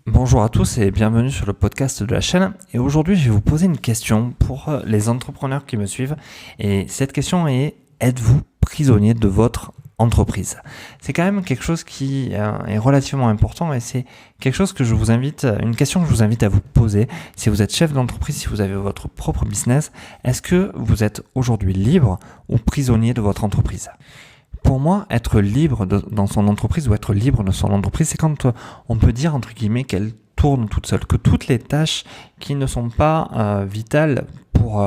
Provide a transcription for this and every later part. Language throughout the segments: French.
Bonjour à tous et bienvenue sur le podcast de la chaîne. Et aujourd'hui, je vais vous poser une question pour les entrepreneurs qui me suivent. Et cette question est: êtes-vous prisonnier de votre entreprise? C'est quand même quelque chose qui est relativement important et c'est quelque chose que une question que je vous invite à vous poser. Si vous êtes chef d'entreprise, si vous avez votre propre business, est-ce que vous êtes aujourd'hui libre ou prisonnier de votre entreprise? Pour moi, être libre dans son entreprise ou être libre de son entreprise, c'est quand on peut dire, entre guillemets, qu'elle tourne toute seule, que toutes les tâches qui ne sont pas vitales pour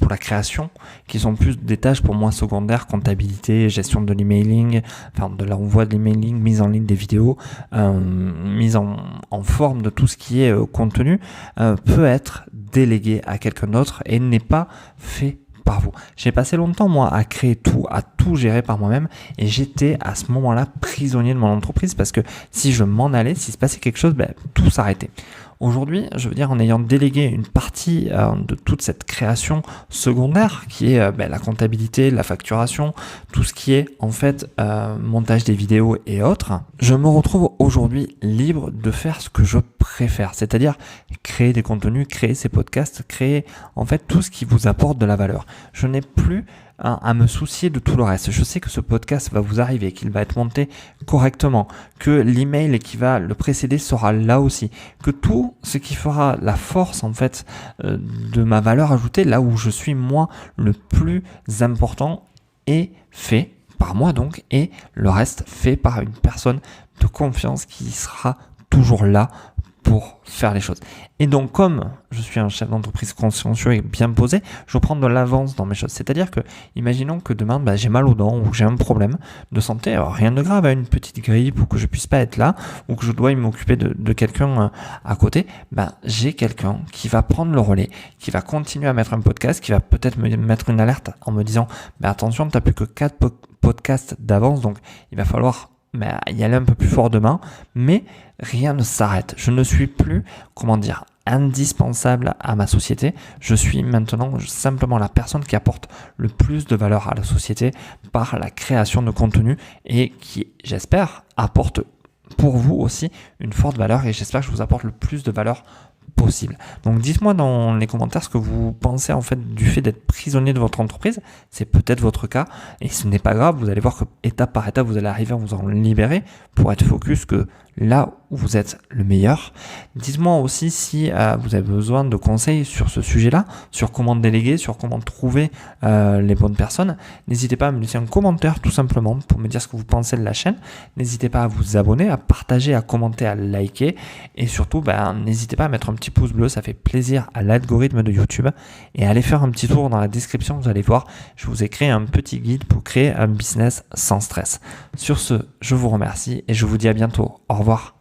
la création, qui sont plus des tâches pour moi secondaires, comptabilité, gestion de l'emailing, enfin de l'envoi de l'emailing, mise en ligne des vidéos, mise en forme de tout ce qui est contenu, peut être délégué à quelqu'un d'autre et n'est pas fait par vous. J'ai passé longtemps, moi, à créer tout, à tout gérer par moi-même et j'étais à ce moment-là prisonnier de mon entreprise parce que si je m'en allais, s'il se passait quelque chose, tout s'arrêtait. Aujourd'hui, je veux dire, en ayant délégué une partie de toute cette création secondaire qui est la comptabilité, la facturation, tout ce qui est en fait montage des vidéos et autres, je me retrouve aujourd'hui libre de faire ce que je préfère, c'est-à-dire créer des contenus, créer ces podcasts, créer en fait tout ce qui vous apporte de la valeur. Je n'ai plus à me soucier de tout le reste. Je sais que ce podcast va vous arriver, qu'il va être monté correctement, que l'email qui va le précéder sera là aussi, que tout ce qui fera la force en fait de ma valeur ajoutée, là où je suis moi le plus important, est fait par moi donc, et le reste fait par une personne de confiance qui sera toujours là pour faire les choses. Et donc, comme je suis un chef d'entreprise consciencieux et bien posé, je prends de l'avance dans mes choses. C'est-à-dire que, imaginons que demain, j'ai mal aux dents ou j'ai un problème de santé, alors rien de grave, une petite grippe ou que je puisse pas être là ou que je dois m'occuper de quelqu'un à côté, j'ai quelqu'un qui va prendre le relais, qui va continuer à mettre un podcast, qui va peut-être me mettre une alerte en me disant attention, tu n'as plus que 4 podcasts d'avance, donc il va falloir y aller un peu plus fort demain, mais rien ne s'arrête. Je ne suis plus, indispensable à ma société. Je suis maintenant simplement la personne qui apporte le plus de valeur à la société par la création de contenu et qui, j'espère, apporte pour vous aussi une forte valeur et j'espère que je vous apporte le plus de valeur possible. Donc dites-moi dans les commentaires ce que vous pensez en fait du fait d'être prisonnier de votre entreprise. C'est peut-être votre cas et ce n'est pas grave, vous allez voir que étape par étape vous allez arriver à vous en libérer pour être focus que là où vous êtes le meilleur. Dites-moi aussi si vous avez besoin de conseils sur ce sujet-là, sur comment déléguer, sur comment trouver les bonnes personnes. N'hésitez pas à me laisser un commentaire tout simplement pour me dire ce que vous pensez de la chaîne. N'hésitez pas à vous abonner, à partager, à commenter, à liker et surtout n'hésitez pas à mettre un petit pouce bleu, ça fait plaisir à l'algorithme de YouTube et allez faire un petit tour dans la description, vous allez voir, je vous ai créé un petit guide pour créer un business sans stress. Sur ce, je vous remercie et je vous dis à bientôt. Au revoir.